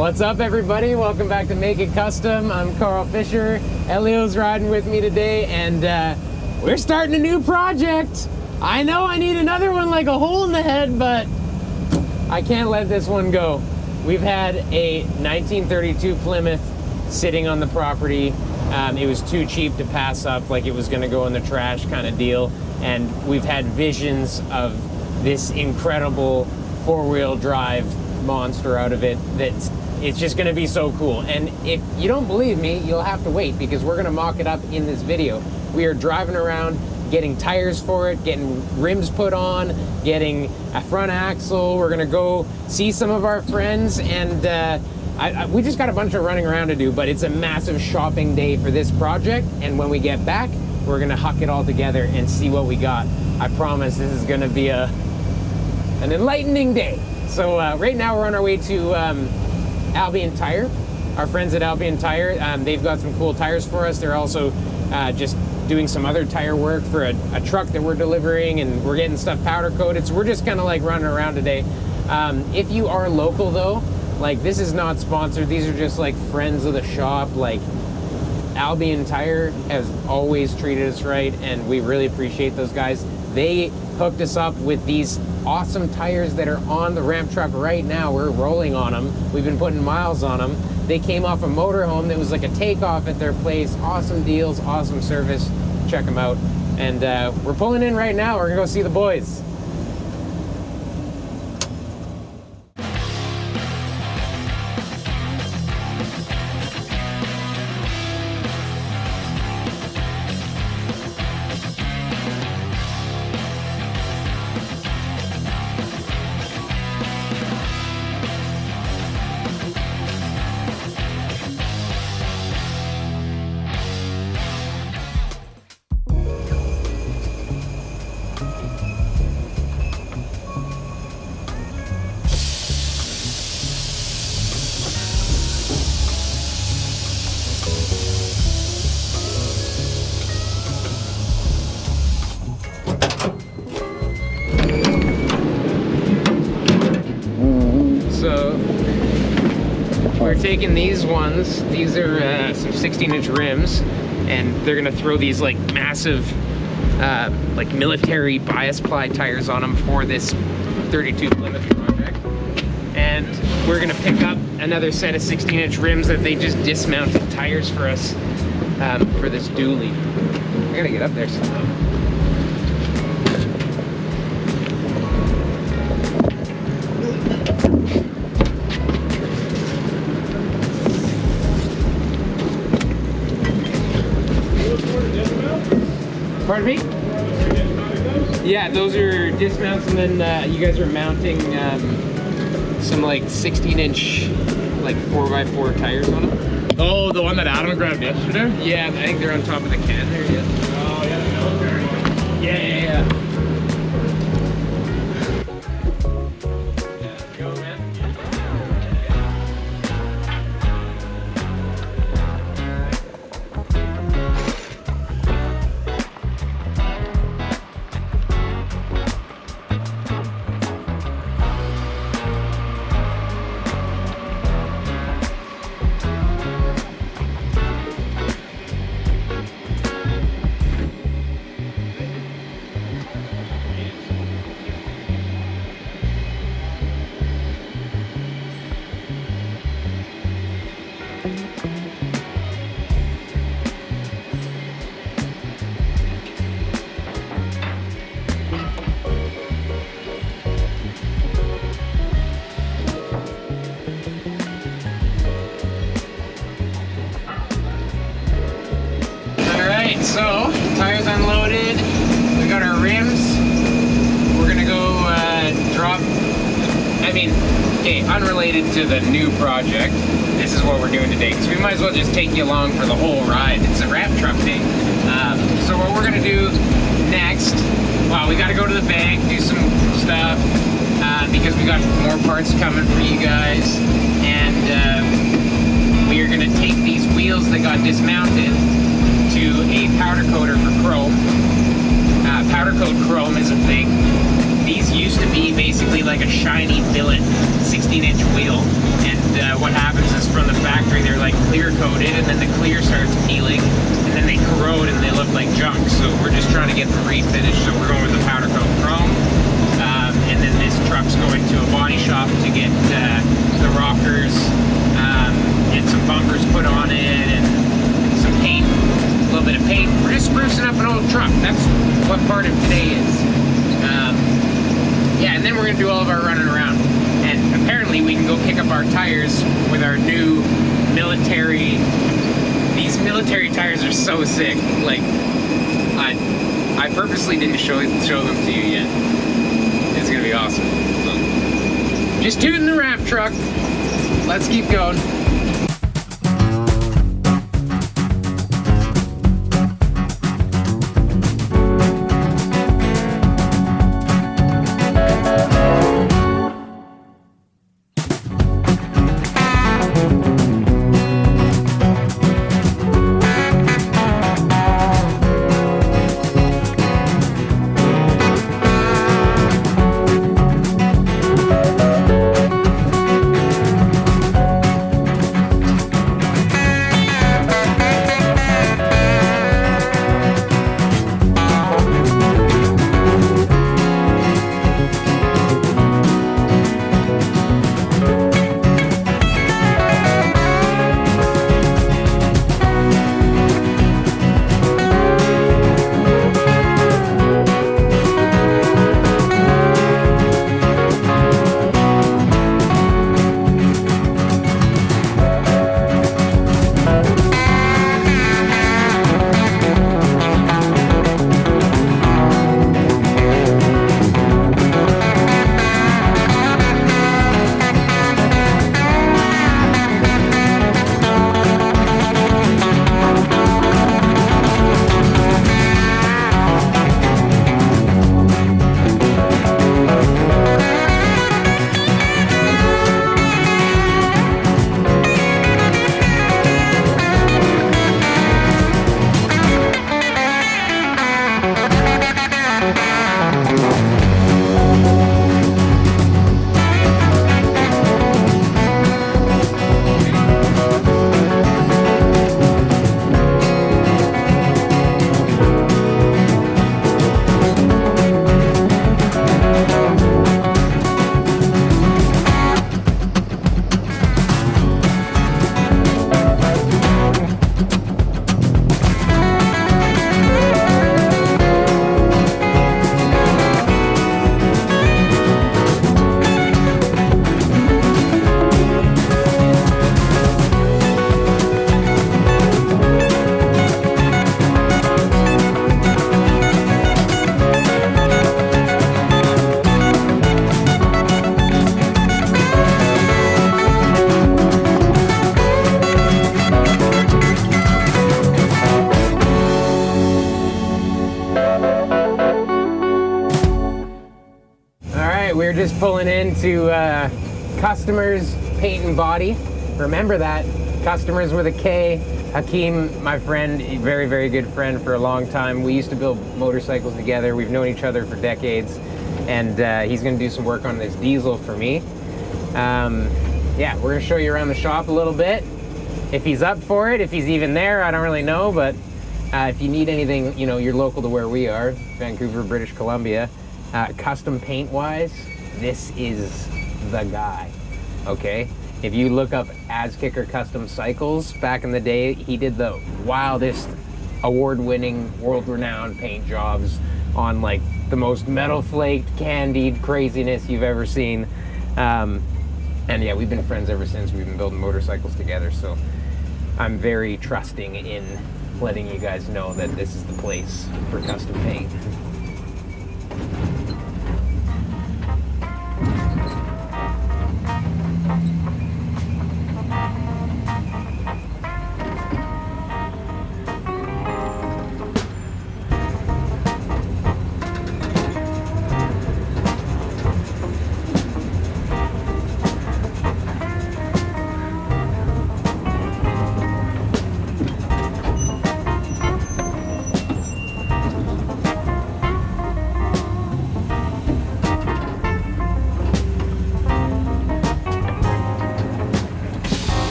What's up, everybody? Welcome back to Make It Custom. I'm Carl Fisher. Elio's riding with me today, and we're starting a new project. I know I need another one like a hole in the head, but I can't let this one go. We've had a 1932 Plymouth sitting on the property. It was too cheap to pass up, like it was going to go in the trash kind of deal. And we've had visions of this incredible four-wheel drive monster out of it it's just going to be so cool. And if you don't believe me, you'll have to wait, because we're going to mock it up in this video. We are driving around, getting tires for it, getting rims put on, getting a front axle. We're going to go see some of our friends, and we just got a bunch of running around to do, but it's a massive shopping day for this project. And when we get back, we're going to huck it all together and see what we got. I promise this is going to be an enlightening day. So right now we're on our way to Albion Tire. Our friends at Albion Tire, they've got some cool tires for us. They're also just doing some other tire work for a truck that we're delivering, and we're getting stuff powder coated. So we're just kind of like running around today. If you are local though, like, this is not sponsored. These are just like friends of the shop. Like, Albion Tire has always treated us right, and we really appreciate those guys. They hooked us up with these awesome tires that are on the ramp truck right now. We're rolling on them. We've been putting miles on them. They came off a motorhome that was like a takeoff at their place. Awesome deals, awesome service. Check them out. And we're pulling in right now. We're gonna go see the boys. We're taking these ones. These are some 16-inch rims, and they're gonna throw these like massive like military bias ply tires on them for this 32 Plymouth project. And we're gonna pick up another set of 16-inch rims that they just dismounted tires for us for this dually. I gotta get up there somehow. Pardon me? Yeah, those are dismounts, and then you guys are mounting some like 16-inch like 4x4 tires on them. Oh, the one that Adam grabbed yesterday? Yeah, I think they're on top of the can there, yeah. Oh, yeah, the military. Yeah. So, tires unloaded, we got our rims. We're gonna go drop, okay, unrelated to the new project, this is what we're doing today, because we might as well just take you along for the whole ride. It's a ramp truck day. So what we're gonna do next, well, we gotta go to the bank, do some stuff, because we got more parts coming for you guys, and we are gonna take these wheels that got dismounted to a powder coater for chrome. Powder coat chrome is a thing. These used to be basically like a shiny billet 16-inch wheel, and what happened like clear coated, and then the clear starts peeling, and then they corrode and they look like junk. So we're just trying to get them refinished. So we're going with the powder coat chrome, and then this truck's going to a body shop to get the rockers and some bumpers put on it, and some paint, a little bit of paint. We're just sprucing up an old truck. That's what part of today is. Yeah, and then we're gonna do all of our running around. And apparently we can go pick up our tires with our new military. These military tires are so sick. Like, I purposely didn't show them to you yet. It's gonna be awesome. So, just tooting the ramp truck. Let's keep going. We're just pulling into Kustomers Paint and Body. Remember that, Kustomers with a K. Hakeem, my friend, a very, very good friend for a long time. We used to build motorcycles together. We've known each other for decades. And he's gonna do some work on this diesel for me. Yeah, we're gonna show you around the shop a little bit. If he's up for it, if he's even there, I don't really know, but if you need anything, you know, you're local to where we are, Vancouver, British Columbia, custom paint wise, this is the guy, okay? If you look up Kicker Custom Cycles, back in the day, he did the wildest award-winning, world-renowned paint jobs on like the most metal-flaked, candied craziness you've ever seen. And yeah, we've been friends ever since. We've been building motorcycles together, so I'm very trusting in letting you guys know that this is the place for custom paint.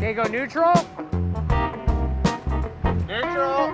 Okay, go neutral. Neutral.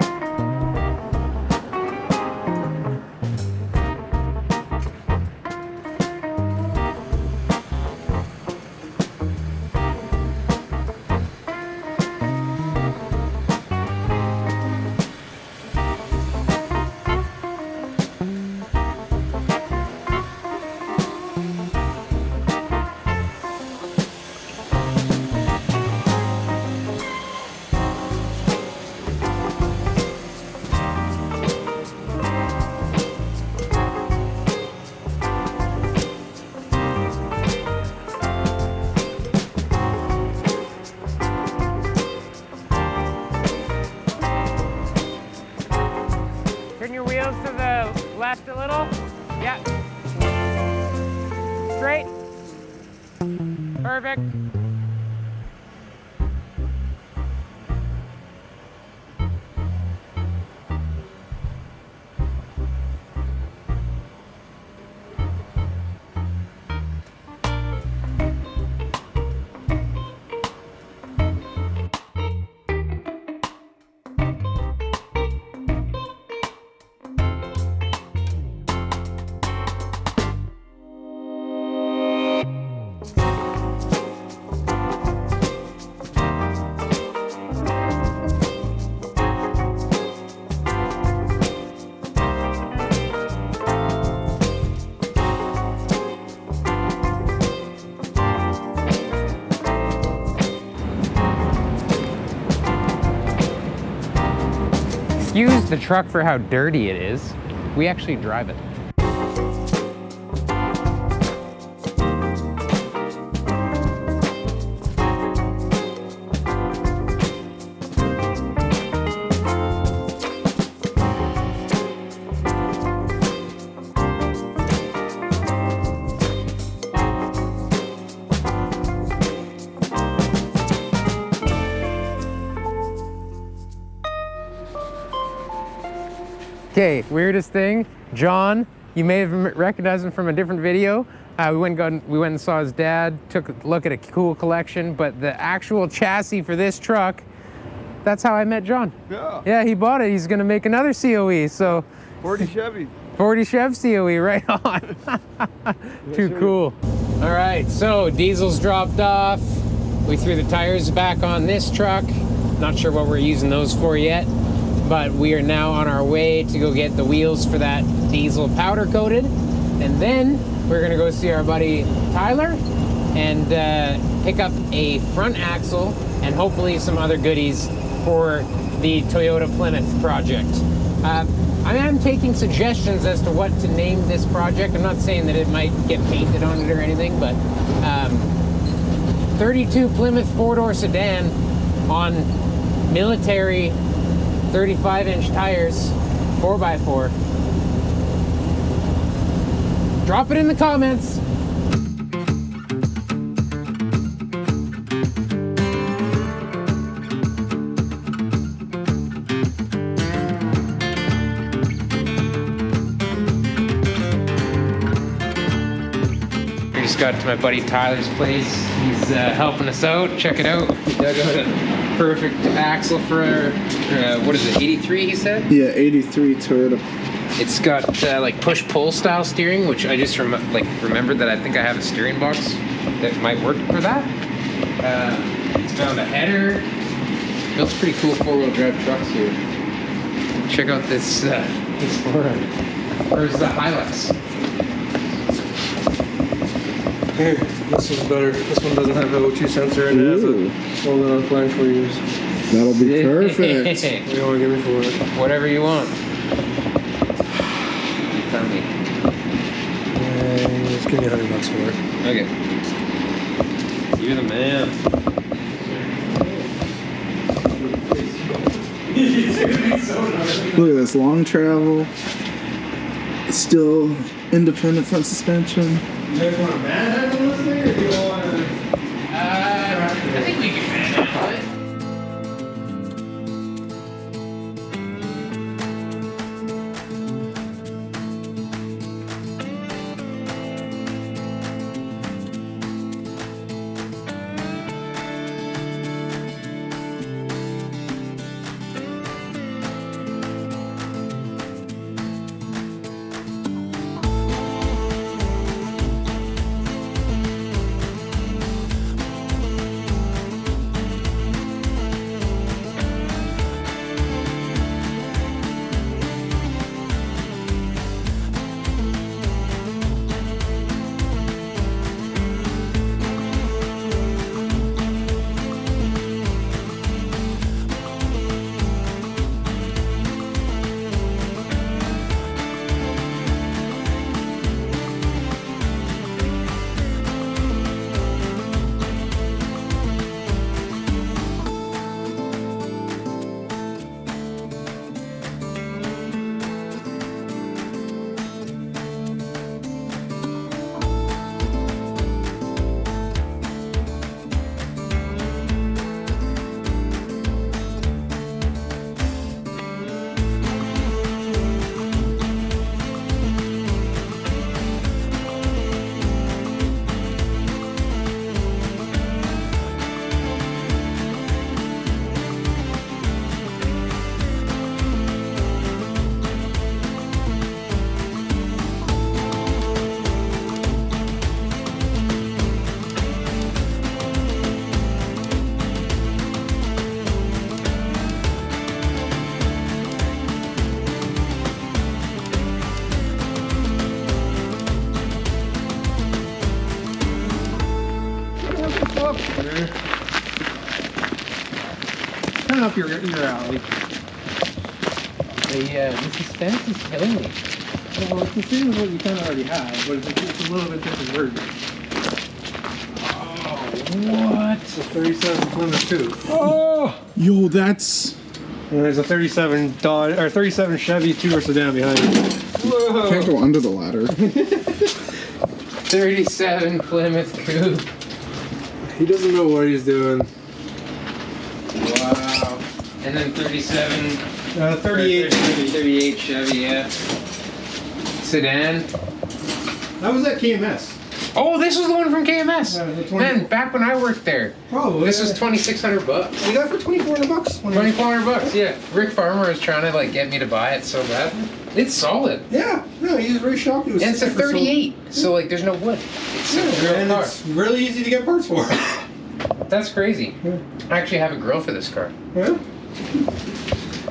Turn your wheels to the left a little. Yeah. Straight. Perfect. Excuse the truck for how dirty it is. We actually drive it. Okay, weirdest thing, John, you may have recognized him from a different video. We went and saw his dad, took a look at a cool collection, but the actual chassis for this truck, that's how I met John. Yeah. Yeah, he bought it. He's gonna make another COE, so. 40 Chevy. 40 Chev COE, right on. Too cool. All right, so diesel's dropped off. We threw the tires back on this truck. Not sure what we're using those for yet, but we are now on our way to go get the wheels for that diesel powder coated. And then we're gonna go see our buddy Tyler and pick up a front axle and hopefully some other goodies for the Toyota Plymouth project. I am taking suggestions as to what to name this project. I'm not saying that it might get painted on it or anything, but 32 Plymouth four-door sedan on military 35-inch tires, 4x4. Drop it in the comments. We just got to my buddy Tyler's place. He's helping us out. Check it out. We dug out a perfect axle for, what is it, 83 he said? Yeah, 83 Toyota. It's got like push-pull style steering, which I just remembered that I think I have a steering box that might work for that. It's found a header. Builds pretty cool four-wheel drive trucks here. Check out this Explorer. Where's the Hilux? Here, this is better. This one doesn't have an O2 sensor and it has a folded on flange for use. That'll be perfect. What do you want to give me for it? Whatever you want. Tell me. Just give me $100 for it. Okay. You're the man. Look at this, long travel. Still independent front suspension. You guys want a manhandle this thing or do you want to... I think we can manhandle it. mockup. Kind of up your alley. The suspense is killing me. Well, it's the same as what you kind of already have, but it's a little bit different version. What? It's a 37 Plymouth Coupe. Oh, yo, that's. And there's a 37 Dodge or 37 Chevy tour sedan behind it. Whoa. Can't go under the ladder. 37 Plymouth Coupe. He doesn't know what he's doing. Wow. And then 37. 38 Chevy. 38 Chevy, yeah. Sedan. That was at KMS. Oh, this was the one from KMS. Yeah, the 20 Man, back when I worked there. Probably. This was $2,600. We got it for $2,400. $2,400, yeah. Rick Farmer was trying to like get me to buy it so bad. It's solid. Yeah, no, he was very shocked. It was And it's a super 38, so like there's no wood. It's a real and car. it's really easy to get parts for. That's crazy. I actually have a grill for this car. Yeah.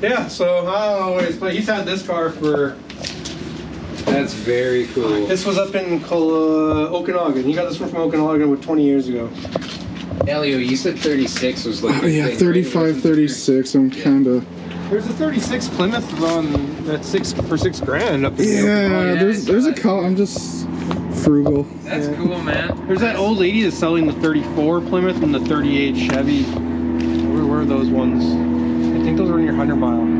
Yeah, so I always, but he's had this car for. That's very cool. This was up in Okanagan. He got this one from Okanagan 20 years ago. Elio, you said 36 was like. Oh, yeah, 35, 36. I'm kind of. There's a 36 Plymouth on that for $6,000 up in Yeah, yeah, there's a car. I'm just frugal. That's cool, man. There's that old lady that's selling the 34 Plymouth and the 38 Chevy. Where were those ones? I think those were in your 100 mile.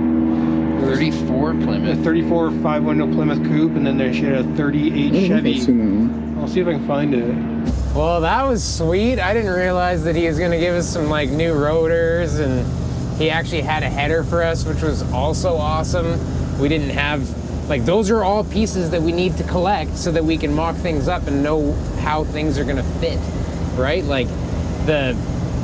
34 A Plymouth. 34 5-window Plymouth Coupe, and then she had a 38 I don't know if Chevy. I've seen that one. I'll see if I can find it. Well, that was sweet. I didn't realize that he was going to give us some like new rotors, and he actually had a header for us, which was also awesome. We didn't have, like, those are all pieces that we need to collect so that we can mock things up and know how things are going to fit, right? Like the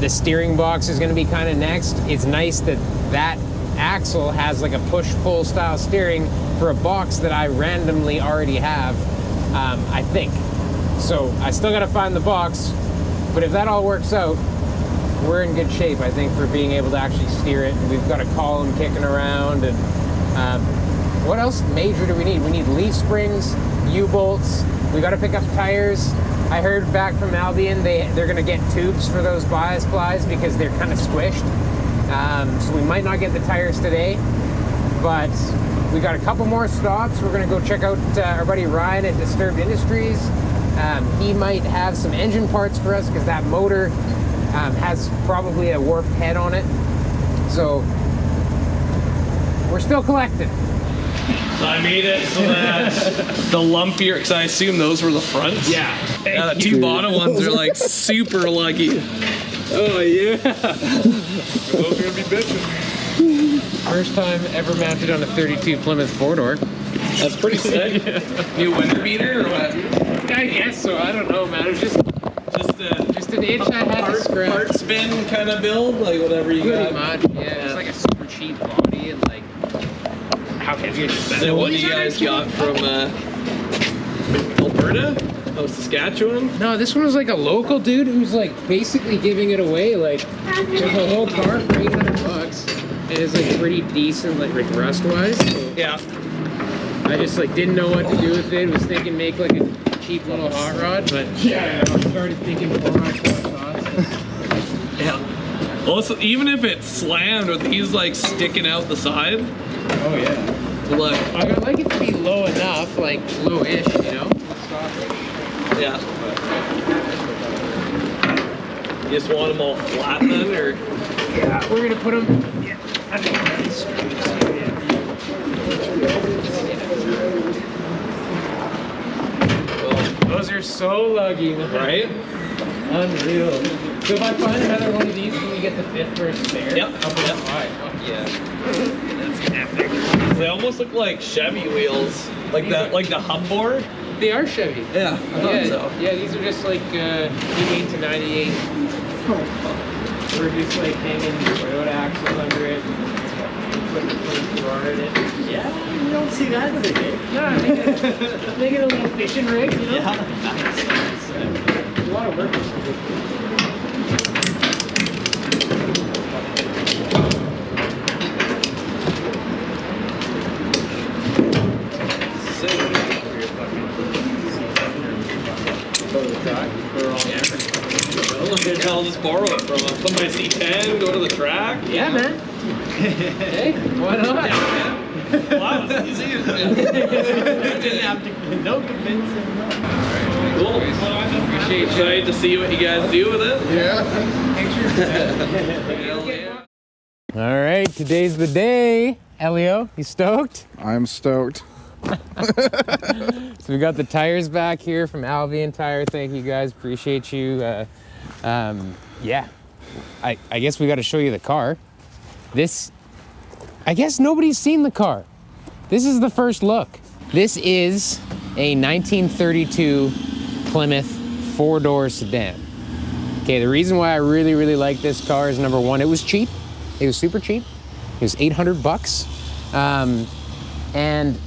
steering box is going to be kind of next. It's nice that that axle has like a push-pull style steering for a box that I randomly already have, I think. So I still got to find the box, but if that all works out, we're in good shape, I think, for being able to actually steer it. And we've got a column kicking around, and what else major do we need? We need leaf springs, U-bolts. We got to pick up tires. I heard back from Albion they're going to get tubes for those bias plies because they're kind of squished. So we might not get the tires today, but we got a couple more stops. We're going to go check out our buddy Ryan at Disturbed Industries. He might have some engine parts for us because that motor has probably a warped head on it. So we're still collecting. So I made it so that the lumpier, because I assume those were the fronts. Yeah. Yeah, the two bottom ones are like super lucky. Oh yeah. Those are gonna be bitching. First time ever mounted on a 32 Plymouth 4-door. That's pretty sick. New winter beater or what? I guess so. I don't know, man. It was just an itch I had to scratch. Part spin kind of build, like whatever you Pretty got. much, yeah. It's like a super cheap body and like. How can you spend So what do you guys got from Alberta? Oh, Saskatchewan? No, this one was like a local dude who's like basically giving it away. Like, there's a whole car for $800, and it's like pretty decent, like rust wise. So Yeah. I just like didn't know what to do with it. Was thinking make like a cheap little hot rod, but yeah, I started thinking for my thoughts. Yeah. Also, even if it's slammed with these like sticking out the side, Oh yeah. look. I would like it to be low enough, like low-ish, you know. Yeah. You just want them all flat then, or? Yeah, we're gonna put them. Yeah. Those are so luggy, man. Right? Unreal. So if I find another one of these, can we get the fifth for a spare? Yep. I'll put it wide. Yeah. That's epic. They almost look like Chevy wheels, like the hub board. They are Chevy. Yeah, I thought so. Yeah, these are just like 88 to 98. We're just like hanging Toyota axles under it. Putting the Graybar in it. Yeah, you don't see that today. No, make it a little fishing rig, you know? Yeah. A lot of work. They're telling us borrow it from them. Put my C10, go to the track. Yeah, man. Hey, why not? Wow, it's easy. Didn't have to, no convincing. Cool. Excited to see what you guys do with it. Yeah. All right, today's the day. Elio, you stoked? I'm stoked. So we got the tires back here from Albion Tire. Thank you guys, appreciate you. Yeah, I guess we got to show you the car. This, I guess nobody's seen the car. This is the first look. This is a 1932 Plymouth 4-door sedan. Okay, the reason why I really like this car is number one, it was cheap. It was super cheap. It was 800 bucks. And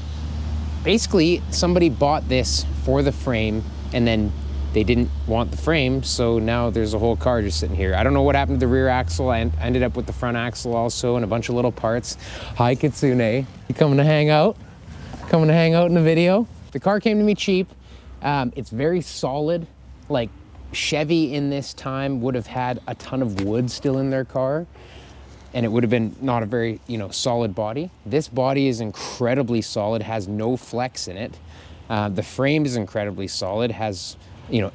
basically somebody bought this for the frame and then they didn't want the frame, so now there's a whole car just sitting here. I don't know what happened to the rear axle. I ended up with the front axle also and a bunch of little parts. Hi, Kitsune. You coming to hang out? Coming to hang out in the video? The car came to me cheap. It's very solid. Like Chevy in this time would have had a ton of wood still in their car, and it would have been not a very, solid body. This body is incredibly solid, has no flex in it. The frame is incredibly solid, has,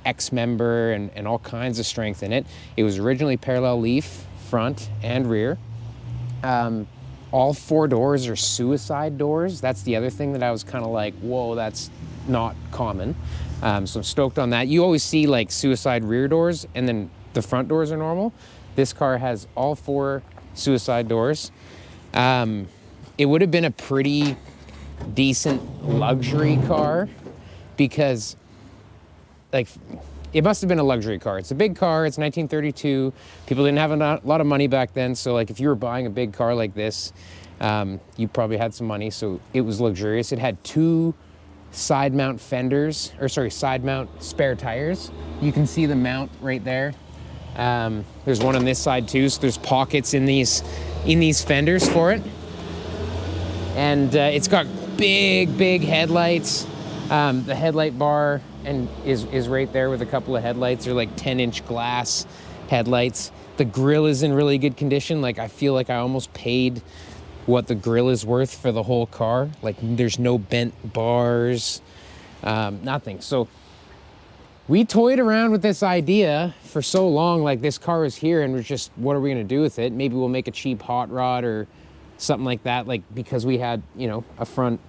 X-member and all kinds of strength in it. It was originally parallel leaf, front and rear. All 4 doors are suicide doors. That's the other thing that I was kind of like, whoa, that's not common. So I'm stoked on that. You always see like suicide rear doors and then the front doors are normal. This car has all 4 suicide doors. It would have been a pretty decent luxury car because it must have been a luxury car. It's a big car, it's 1932. People didn't have a lot of money back then. So like if you were buying a big car like this, you probably had some money. So it was luxurious. It had 2 side mount fenders, side mount spare tires. You can see the mount right there. There's one on this side too, so there's pockets in these fenders for it. And it's got big headlights. The headlight bar is right there with a couple of headlights. They're like 10-inch glass headlights. The grille is in really good condition. Like I feel like I almost paid what the grille is worth for the whole car. Like there's no bent bars, nothing. So we toyed around with this idea for so long, like this car was here and we're just, what are we gonna do with it? Maybe we'll make a cheap hot rod or something like that, like because we had, a front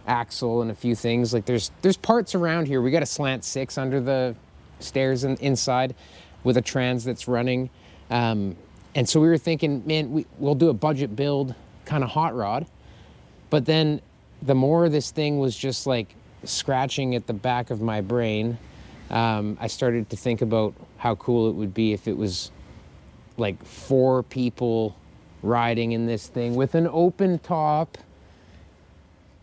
axle and a few things. Like there's parts around here. We got a slant 6 under the stairs and inside with a trans that's running. And so we were thinking, man, we'll do a budget build kind of hot rod. But then the more this thing was just like scratching at the back of my brain, I started to think about how cool it would be if it was like 4 people riding in this thing with an open top,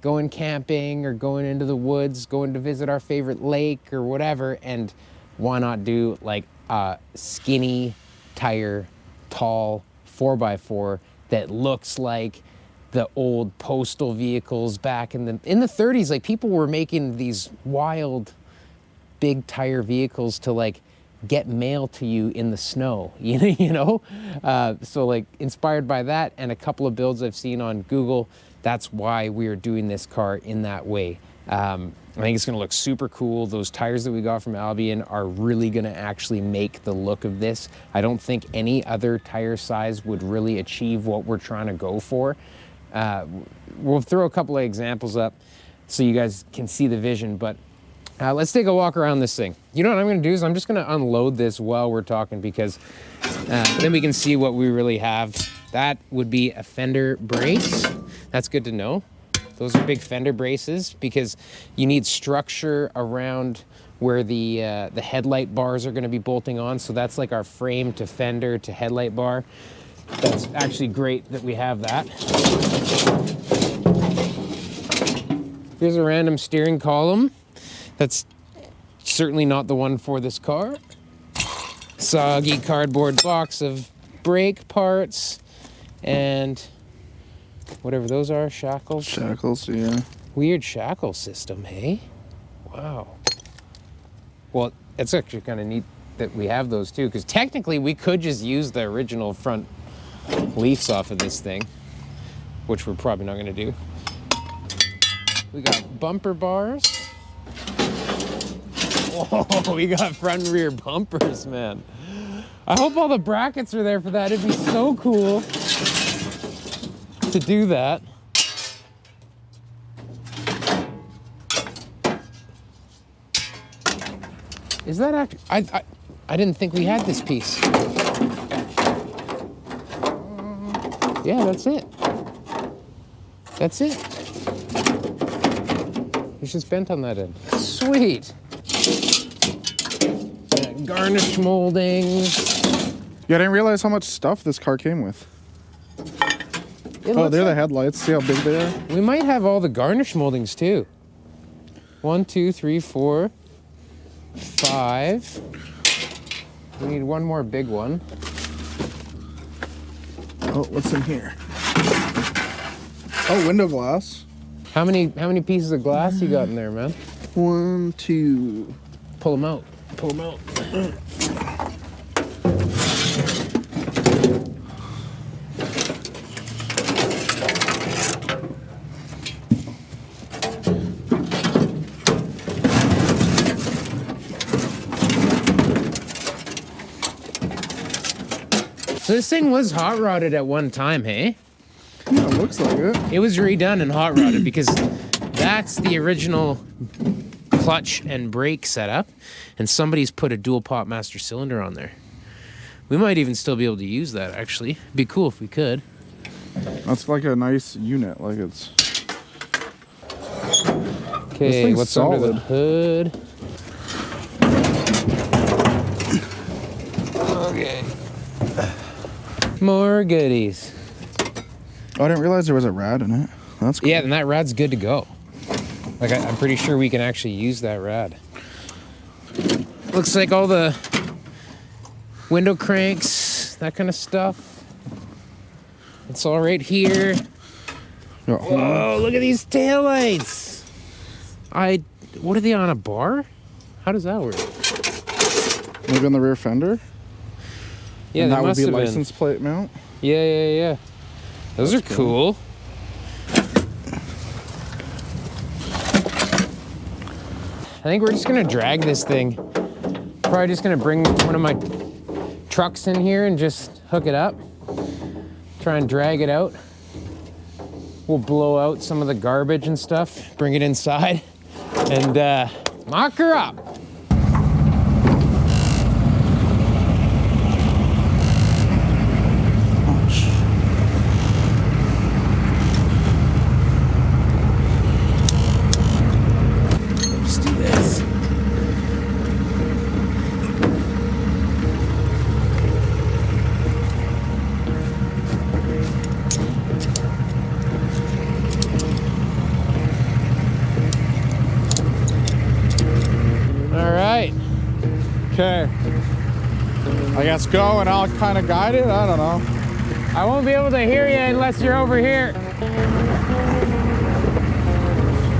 going camping or going into the woods, going to visit our favorite lake or whatever. And why not do like a skinny tire, tall 4x4 that looks like the old postal vehicles back in the 30s. Like people were making these wild big tire vehicles to like get mail to you in the snow, so like inspired by that and a couple of builds I've seen on Google, that's why we are doing this car in that way. I think it's gonna look super cool. Those tires that we got from Albion are really gonna actually make the look of this. I don't think any other tire size would really achieve what we're trying to go for. We'll throw a couple of examples up so you guys can see the vision, but let's take a walk around this thing. You know what I'm gonna do is I'm just gonna unload this while we're talking because then we can see what we really have. That would be a fender brace. That's good to know. Those are big fender braces because you need structure around where the headlight bars are gonna be bolting on. So that's like our frame to fender to headlight bar. That's actually great that we have that. Here's a random steering column. That's certainly not the one for this car. Soggy cardboard box of brake parts and whatever those are, shackles. Shackles, yeah. Weird shackle system, hey? Wow. Well, it's actually kind of neat that we have those too, because technically we could just use the original front leaves off of this thing, which we're probably not going to do. We got bumper bars. Oh, we got front and rear bumpers, man. I hope all the brackets are there for that. It'd be so cool to do that. Is that actually... I didn't think we had this piece. Yeah, that's it. That's it. It's just bent on that end. Sweet. Garnish moldings. Yeah, I didn't realize how much stuff this car came with. Oh, they're the headlights. See how big they are? We might have all the garnish moldings too. 1, 2, 3, 4, 5. We need one more big one. Oh, what's in here? Oh, window glass. How many pieces of glass you got in there, man? 1, 2. Pull them out. Pull them out. So this thing was hot rodded at one time, hey? Yeah, it looks like it. It was redone and hot rodded because that's the original clutch and brake setup, and somebody's put a dual pop master cylinder on there. We might even still be able to use that, actually. It'd be cool if we could. That's like a nice unit, like it's... Okay, what's solid. under the hood? Okay. More goodies. Oh, I didn't realize there was a rad in it. That's cool. Yeah, then that rad's good to go. Like, I'm pretty sure we can actually use that rad. Looks like all the window cranks, that kind of stuff. It's all right here. Whoa, look at these taillights. What are they, on a bar? How does that work? Maybe on the rear fender? Yeah, and that that would must be have license plate mount? Yeah. Those are cool. I think we're just gonna drag this thing. Probably just gonna bring one of my trucks in here and just hook it up. Try and drag it out. We'll blow out some of the garbage and stuff, bring it inside, and mock her up. Okay. I guess go and I'll kind of guide it. I don't know. I won't be able to hear you unless you're over here.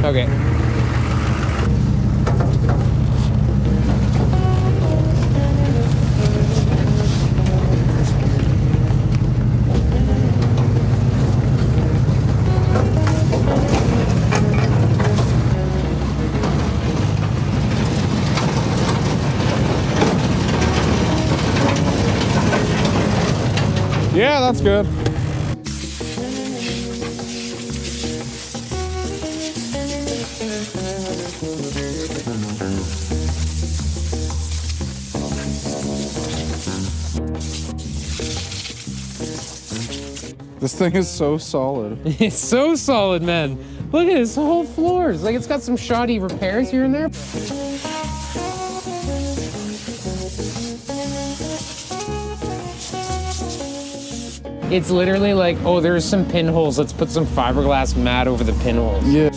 Okay. Yeah, that's good. This thing is so solid. It's so solid, man. Look at this whole floor. It's like it's got some shoddy repairs here and there. It's literally like, oh, there's some pinholes. Let's put some fiberglass mat over the pinholes. Yeah.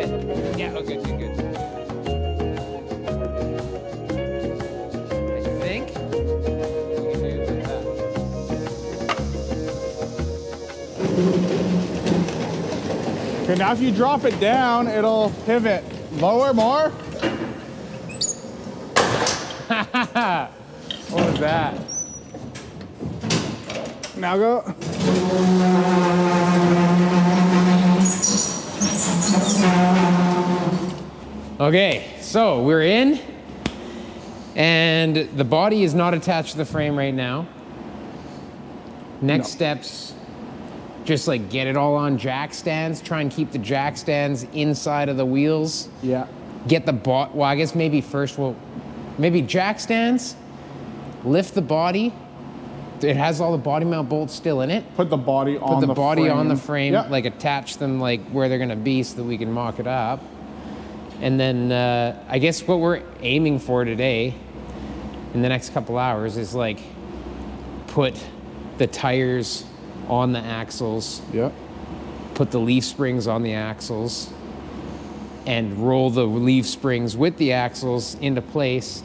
Yeah, okay, good. I think we can do it like that. Okay, now if you drop it down, it'll pivot. Lower more. What was that? Now go. Okay, so we're in, and the body is not attached to the frame right now. Next steps, just like get it all on jack stands, try and keep the jack stands inside of the wheels. Yeah. Get the well, I guess maybe first maybe jack stands, lift the body. It has all the body mount bolts still in it. Put the body on Put the body frame. on the frame, Yep. like attach them like where they're gonna be so that we can mock it up. And then I guess what we're aiming for today in the next couple hours is like put the tires on the axles, Yep. put the leaf springs on the axles, and roll the leaf springs with the axles into place.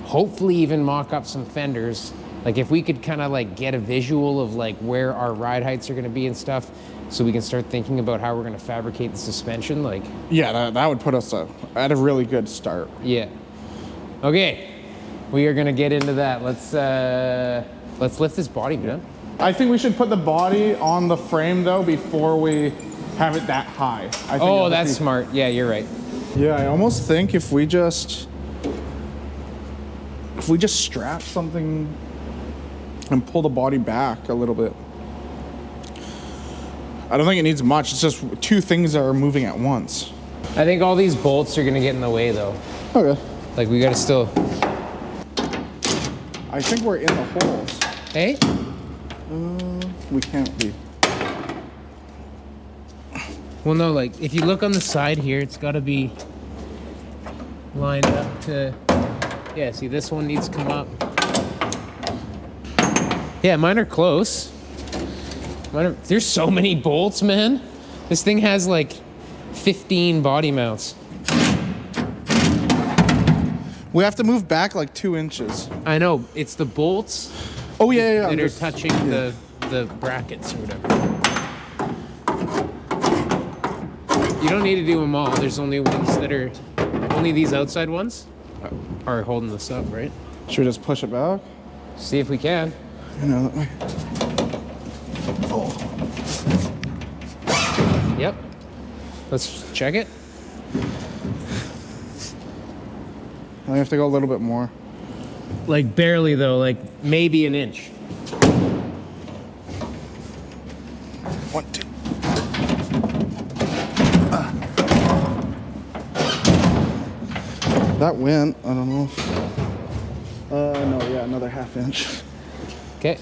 Hopefully even mock up some fenders. Like if we could kind of like get a visual of like where our ride heights are gonna be and stuff, so we can start thinking about how we're gonna fabricate the suspension, like. Yeah, that would put us at a really good start. Yeah. Okay, we are gonna get into that. Let's lift this body, man. I think we should put the body on the frame though before we have it that high. I think Oh, that's smart. Yeah, you're right. Yeah, I almost think if we just strap something and pull the body back a little bit. I don't think it needs much. It's just two things that are moving at once. I think all these bolts are gonna get in the way though. Okay. Like we gotta still. I think we're in the holes. Hey? We can't be. Well, no, like if you look on the side here, it's gotta be lined up to. Yeah, see, this one needs to come up. Yeah, mine are close. There's so many bolts, man. This thing has like 15 body mounts. We have to move back like 2 inches. I know, it's the bolts Oh yeah. that are touching the brackets or whatever. You don't need to do them all. There's only ones that are, only these outside ones are holding this up, right? Should we just push it back? See if we can. You know that way. Yep. Let's check it. I have to go a little bit more. Like barely though, like maybe an inch. 1, 2. That went. I don't know. No, yeah, another 1/2 inch. Okay.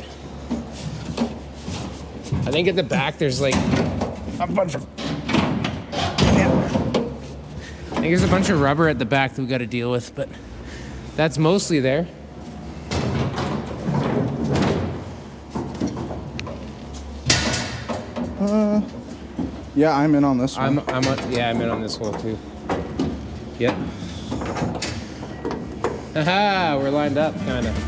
I think at the back there's like A bunch of. I think there's a bunch of rubber at the back that we got to deal with, but that's mostly there. Yeah, I'm in on this one. I'm in on this hole too. Yep. Haha, we're lined up, kind of.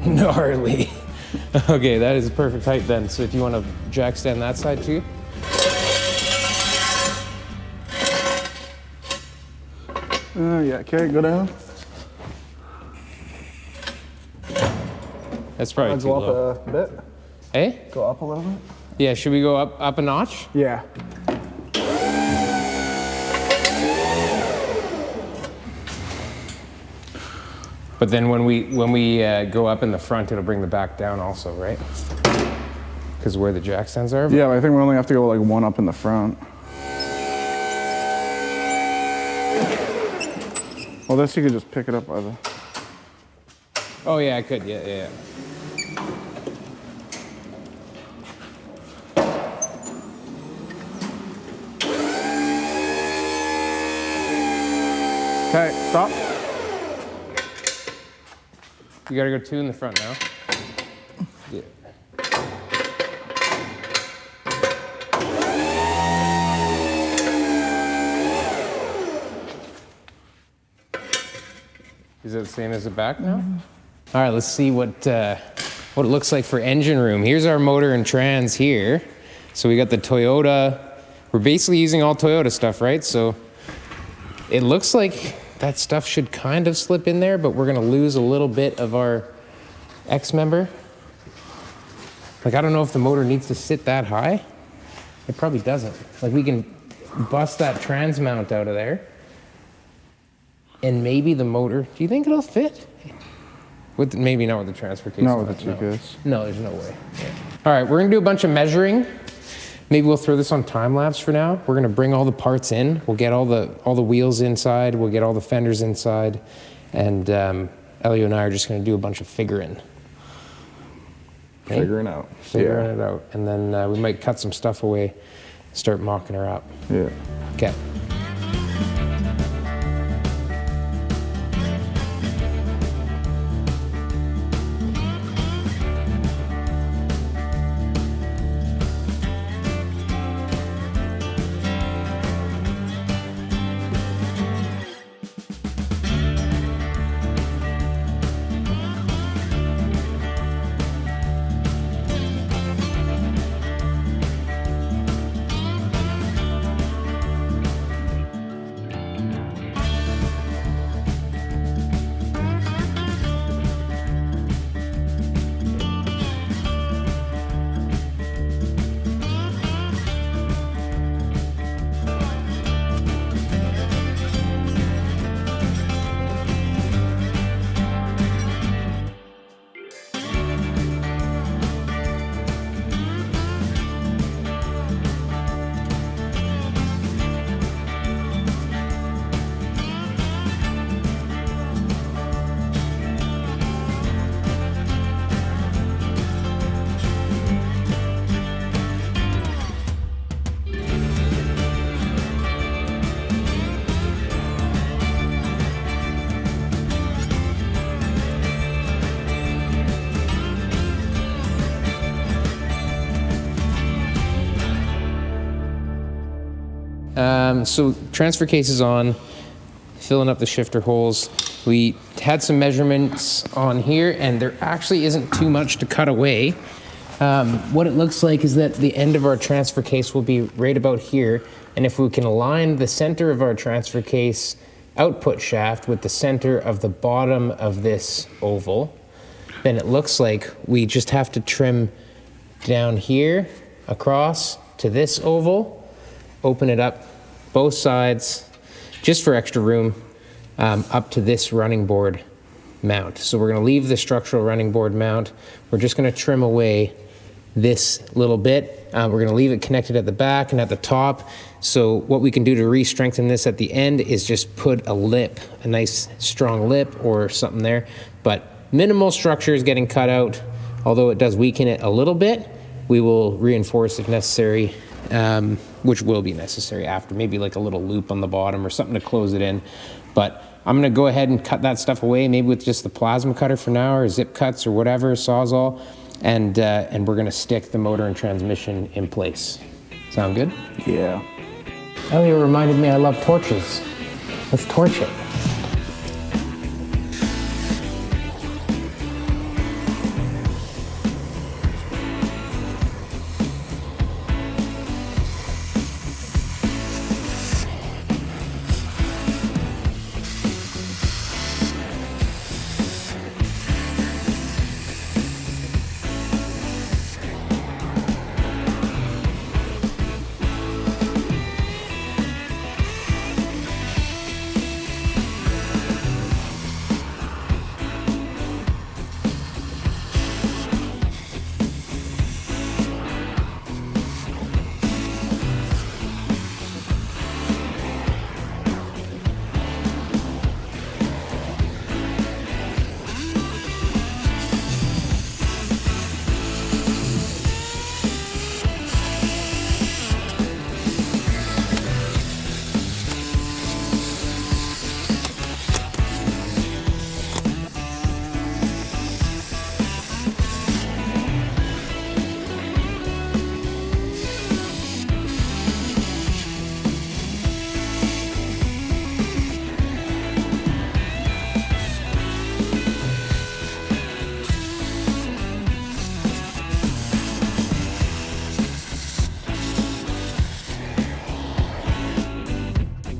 Gnarly. Okay, that is a perfect height then. So if you want to jack stand that side too. Yeah, okay, go down. That's probably too low. Up a bit. Hey? Go up a little bit. Yeah, should we go up a notch? Yeah. But then when we go up in the front, it'll bring the back down also, right? Because where the jack stands are? Yeah, but I think we only have to go like one up in the front. Well, this you could just pick it up by the... Oh yeah, I could, yeah. Okay, stop. You gotta go 2 in the front now. Yeah. Is it the same as the back now? All right, let's see what it looks like for engine room. Here's our motor and trans here. So we got the Toyota. We're basically using all Toyota stuff, right? So it looks like that stuff should kind of slip in there, but we're gonna lose a little bit of our X member. Like, I don't know if the motor needs to sit that high. It probably doesn't. Like, we can bust that trans mount out of there. And maybe the motor, do you think it'll fit? Maybe not with the transfer case. Not with the 2 case. No, there's no way. Yeah. All right, we're gonna do a bunch of measuring. Maybe we'll throw this on time lapse for now. We're gonna bring all the parts in. We'll get all the wheels inside. We'll get all the fenders inside. And Elio and I are just gonna do a bunch of figuring. Okay? Figuring out. Figuring it out. And then we might cut some stuff away, start mocking her up. Yeah. Okay. So transfer case is on, filling up the shifter holes. We had some measurements on here, and there actually isn't too much to cut away. What it looks like is that the end of our transfer case will be right about here, and if we can align the center of our transfer case output shaft with the center of the bottom of this oval, then it looks like we just have to trim down here across to this oval, open it up both sides just for extra room, up to this running board mount. So we're going to leave the structural running board mount. We're just going to trim away this little bit. We're going to leave it connected at the back and at the top. So what we can do to re-strengthen this at the end is just put a lip, a nice strong lip or something there. But minimal structure is getting cut out. Although it does weaken it a little bit, we will reinforce if necessary, which will be necessary after, maybe like a little loop on the bottom or something to close it in. But I'm gonna go ahead and cut that stuff away, maybe with just the plasma cutter for now, or zip cuts or whatever, Sawzall, and we're gonna stick the motor and transmission in place. Sound good? Yeah. Elliot reminded me I love torches. Let's torch it.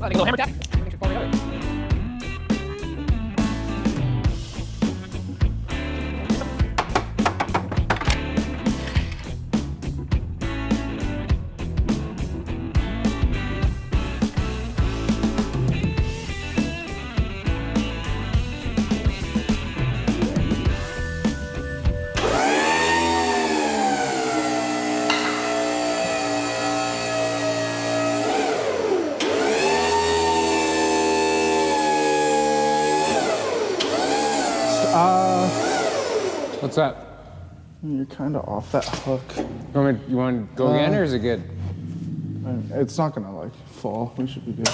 a little hammer tap. Make sure fall together. What's up? You're kind of off that hook. You want to go again, or is it good? It's not gonna like fall. We should be good.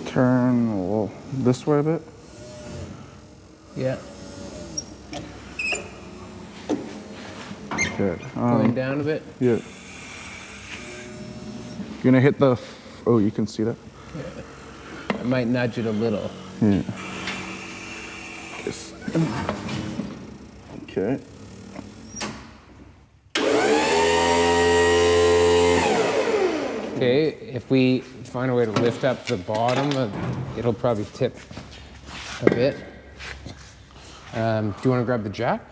Turn this way a bit. Yeah. Good. Going down a bit. Yeah. You're gonna hit the. Oh, you can see that. Yeah. I might nudge it a little. Yeah. Yes. Okay. Okay, if we find a way to lift up the bottom, it'll probably tip a bit. Do you want to grab the jack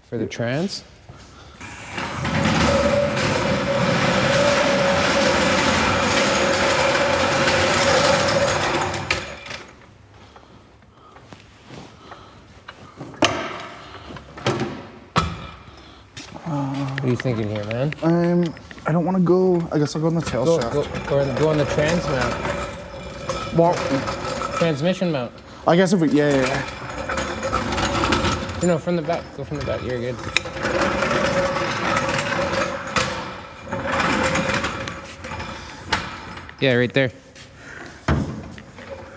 for the trans? What are you thinking here, man? I don't want to go. I guess I'll go on the tail shaft. Go on the trans mount. Well, Transmission mount. I guess if we, yeah. No, from the back. Go from the back. You're good. Yeah, right there.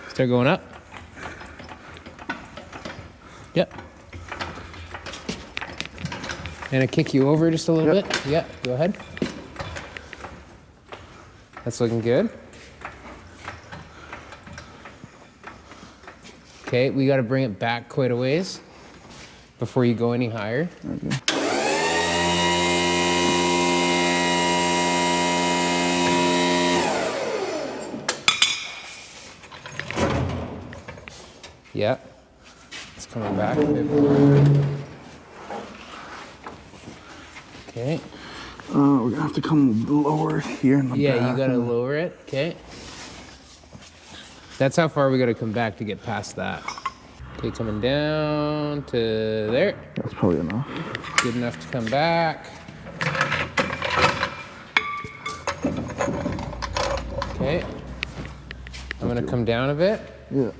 Start going up. Yep. And I kick you over just a little bit. Yeah, go ahead. That's looking good. Okay, we got to bring it back quite a ways before you go any higher. Okay. Yeah, it's coming back a bit more. Okay. We're gonna have to come lower here in the back. Yeah, you gotta lower it. Okay. That's how far we gotta come back to get past that. Okay, coming down to there. That's probably enough. Good enough to come back. Okay. I'm gonna come down a bit. Yeah.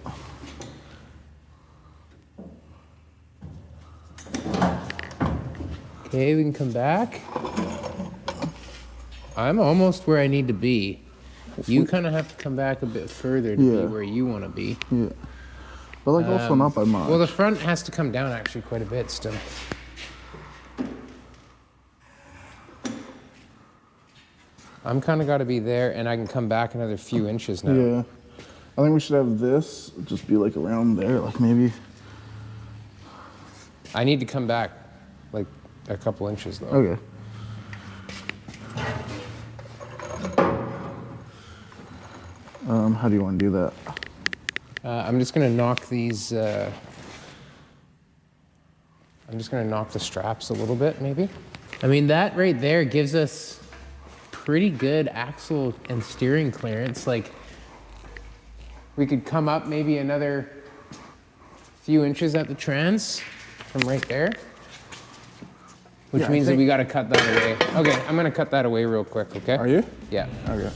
Okay, we can come back. I'm almost where I need to be. You kind of have to come back a bit further to be where you want to be. Yeah. But like also not by much. Well, the front has to come down actually quite a bit still. I'm kind of got to be there, and I can come back another few inches now. Yeah. I think we should have this just be like around there, like maybe. I need to come back like a couple inches though. Okay. How do you want to do that? I'm just gonna knock these. I'm just gonna knock the straps a little bit, maybe. I mean, that right there gives us pretty good axle and steering clearance. Like, we could come up maybe another few inches at the trans from right there, which means that we got to cut that away. Okay, I'm gonna cut that away real quick. Okay. Are you? Yeah. Okay.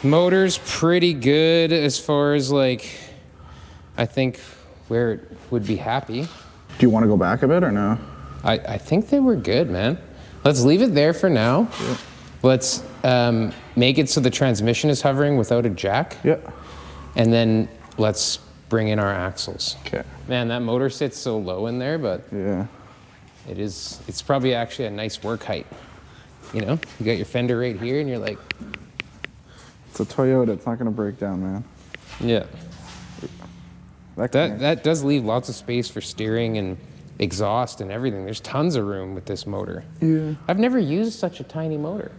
Motor's pretty good as far as like, I think where it would be happy. Do you want to go back a bit or no? I think they were good, man. Let's leave it there for now. Yeah. Let's make it so the transmission is hovering without a jack. Yeah. And then let's bring in our axles. Okay. Man, that motor sits so low in there, but Yeah. it's probably actually a nice work height. You know, you got your fender right here and you're like, It's a Toyota. It's not going to break down, man. yeah. That That does leave lots of space for steering and exhaust and everything. There's tons of room with this motor. Yeah. I've never used such a tiny motor.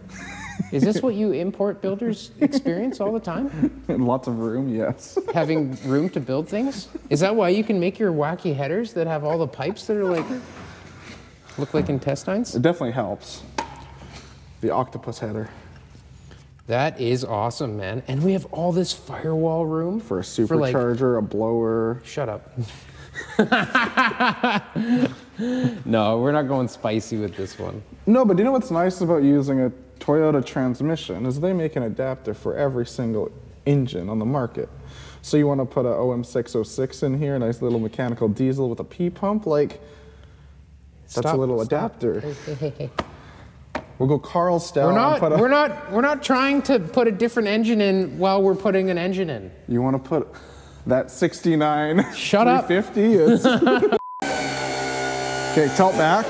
Is this what you import builders experience all the time? Lots of room, yes. Having room to build things? Is that why you can make your wacky headers that have all the pipes that are like, look like intestines? It definitely helps. The octopus header. That is awesome, man. And we have all this firewall room For a like- supercharger, a blower. Shut up. No, we're not going spicy with this one. No, but do you know what's nice about using a Toyota transmission is they make an adapter for every single engine on the market. So you want to put a OM606 in here, a nice little mechanical diesel with a P pump, like that's a little adapter. Hey. We'll go Carl style. We're not trying to put a different engine in while we're putting an engine in. You want to put that 69 Shut up. 350 is. Okay, tilt back.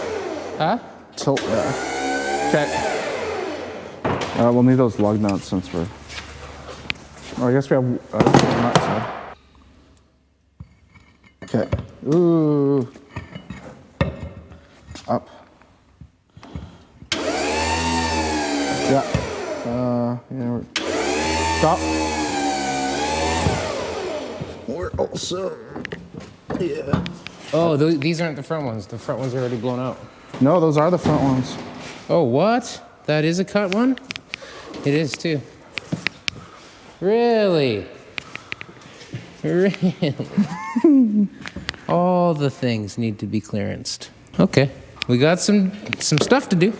Huh? Tilt back. Okay. We'll need those lug nuts since we're. Oh, I guess we have nuts. Okay. Ooh. Up. Yeah. Yeah. Stop. We're also. Yeah. Oh, these aren't the front ones. The front ones are already blown out. No, those are the front ones. Oh, what? That is a cut one? It is too. Really? Really? All the things need to be clearanced. Okay. We got some stuff to do.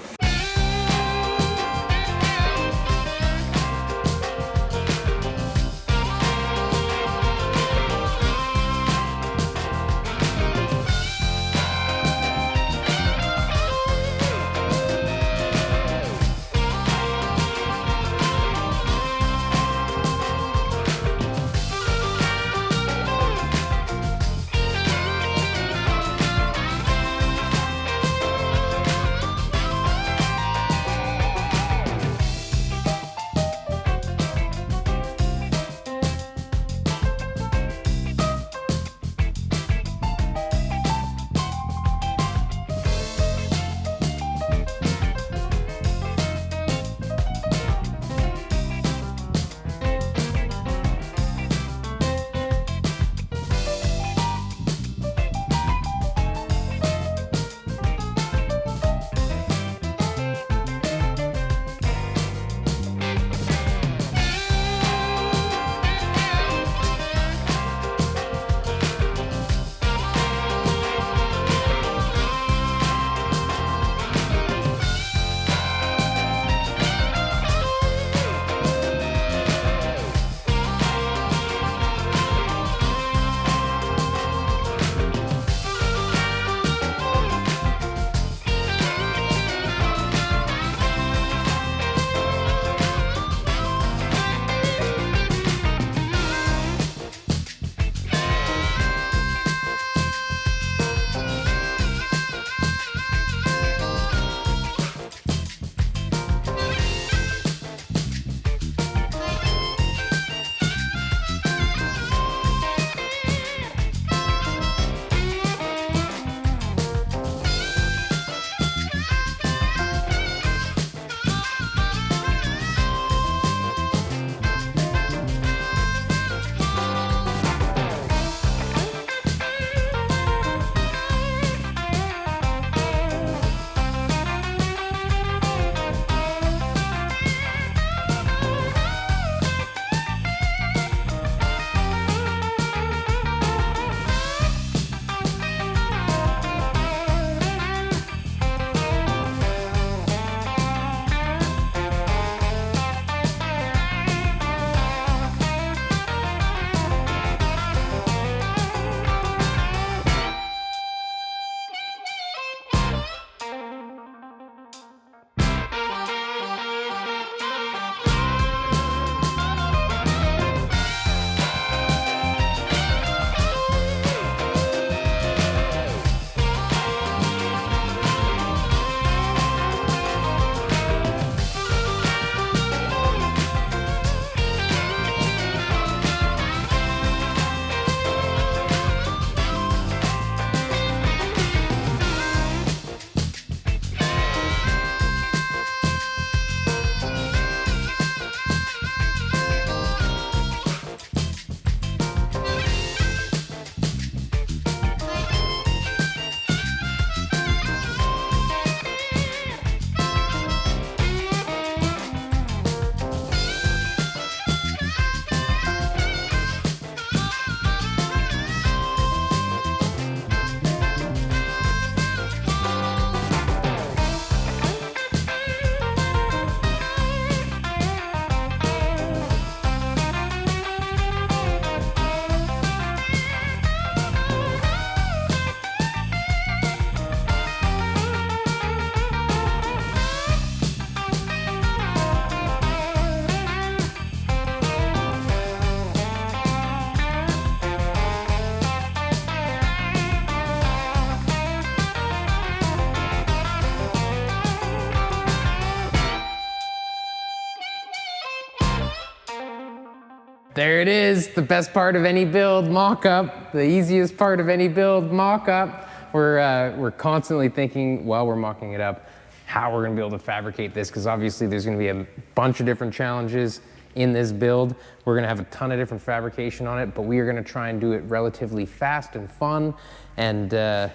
there it is, the best part of any build, mock-up, the easiest part of any build, mock-up. We're constantly thinking while we're mocking it up how we're gonna be able to fabricate this, because obviously there's gonna be a bunch of different challenges in this build. We're gonna have a ton of different fabrication on it, but we are gonna try and do it relatively fast and fun. And I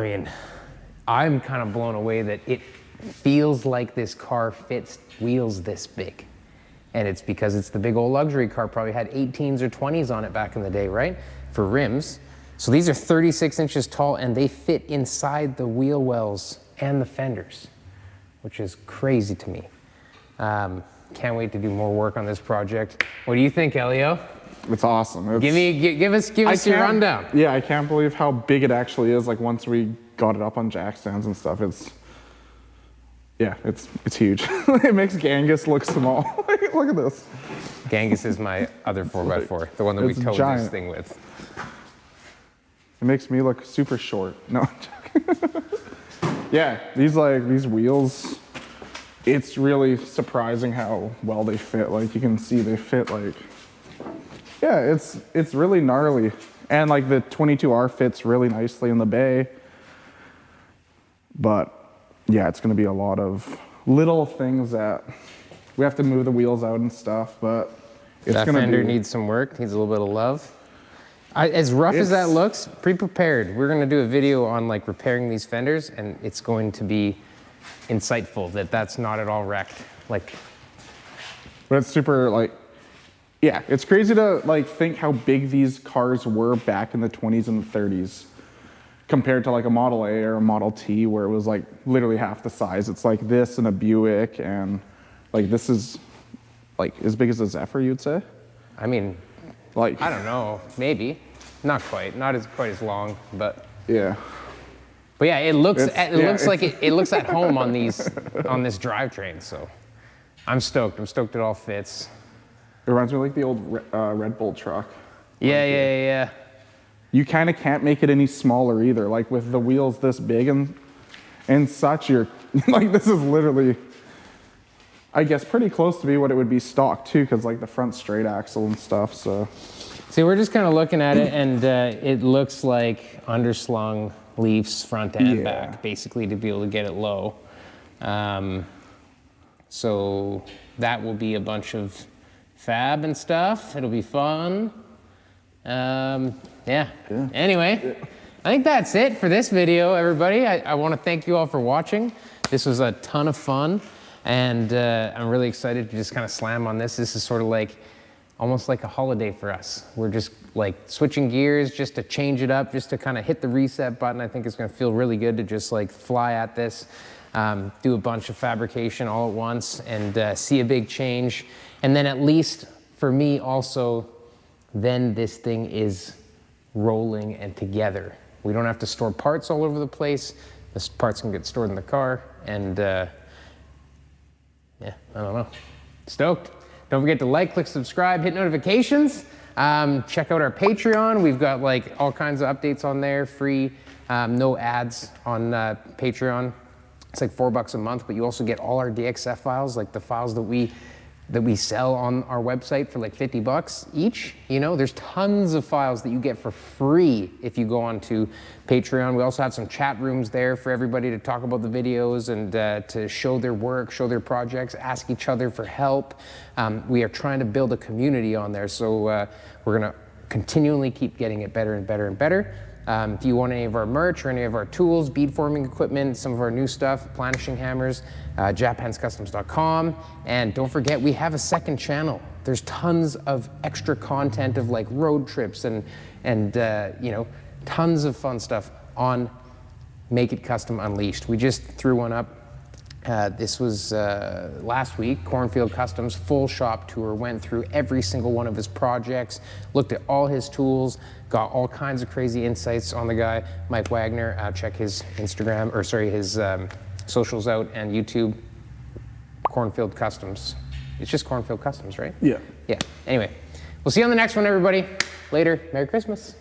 mean, I'm kind of blown away that it feels like this car fits wheels this big. And it's because it's the big old luxury car, probably had 18s or 20s on it back in the day, right? For rims. So these are 36 inches tall and they fit inside the wheel wells and the fenders, which is crazy to me. Can't wait to do more work on this project. What do you think, Elio? It's awesome. Give us your rundown. Yeah, I can't believe how big it actually is. Like once we got it up on jack stands and stuff, it's huge. It makes Genghis look small. Look at this. Genghis is my other 4x4, the one that we towed this thing with. It makes me look super short. No, I'm joking. Yeah, these wheels, it's really surprising how well they fit. Like you can see they fit like, yeah, it's really gnarly. And like the 22R fits really nicely in the bay. But yeah, it's gonna be a lot of little things that we have to move the wheels out and stuff, but it's that gonna fender needs some work, needs a little bit of love. As rough as that looks, pre-prepared. We're gonna do a video on like repairing these fenders, and it's going to be insightful that that's not at all wrecked. Like, but it's super like, yeah, it's crazy to like think how big these cars were back in the 20s and the 30s compared to like a Model A or a Model T where it was like literally half the size. It's like this and a Buick, and like this is like as big as a Zephyr, you'd say? I mean, like, I don't know, maybe. Not quite, not quite as long, but. Yeah. But yeah, it looks like it looks at home on this drivetrain, so I'm stoked. I'm stoked it all fits. It reminds me of like the old Red Bull truck. Yeah. You kind of can't make it any smaller either. Like with the wheels this big and such, you're like, this is literally, I guess, pretty close to be what it would be stock too, because like the front straight axle and stuff, so. See, we're just kind of looking at it, and it looks like underslung leaves front and back, basically, to be able to get it low. So that will be a bunch of fab and stuff. It'll be fun. Yeah. Anyway, I think that's it for this video, everybody. I want to thank you all for watching. This was a ton of fun, and I'm really excited to just kind of slam on this. This is sort of like, almost like a holiday for us. We're just like switching gears just to change it up, just to kind of hit the reset button. I think it's gonna feel really good to just like fly at this, do a bunch of fabrication all at once, and see a big change. And then at least for me also, then this thing is rolling and together. We don't have to store parts all over the place. The parts can get stored in the car, and yeah, I don't know. Stoked. Don't forget to like, click subscribe, hit notifications. Check out our Patreon. We've got like all kinds of updates on there, free, no ads on Patreon. It's like $4 a month, but you also get all our DXF files, like the files that we sell on our website for like $50 each. You know, there's tons of files that you get for free if you go on to Patreon. We also have some chat rooms there for everybody to talk about the videos and to show their work, show their projects, ask each other for help. We are trying to build a community on there, so we're gonna continually keep getting it better and better and better. If you want any of our merch or any of our tools, bead forming equipment, some of our new stuff, planishing hammers, japhandskustoms.com. And don't forget, we have a second channel. There's tons of extra content of like road trips and you know, tons of fun stuff on Make It Kustom Unleashed. We just threw one up. This was last week. Cornfield Customs full shop tour, went through every single one of his projects, looked at all his tools, got all kinds of crazy insights on the guy, Mike Wagner. Check his Instagram, or sorry, his socials out, and YouTube, Cornfield Customs. It's just Cornfield Customs, right? Yeah. Yeah. Anyway, we'll see you on the next one, everybody. Later. Merry Christmas.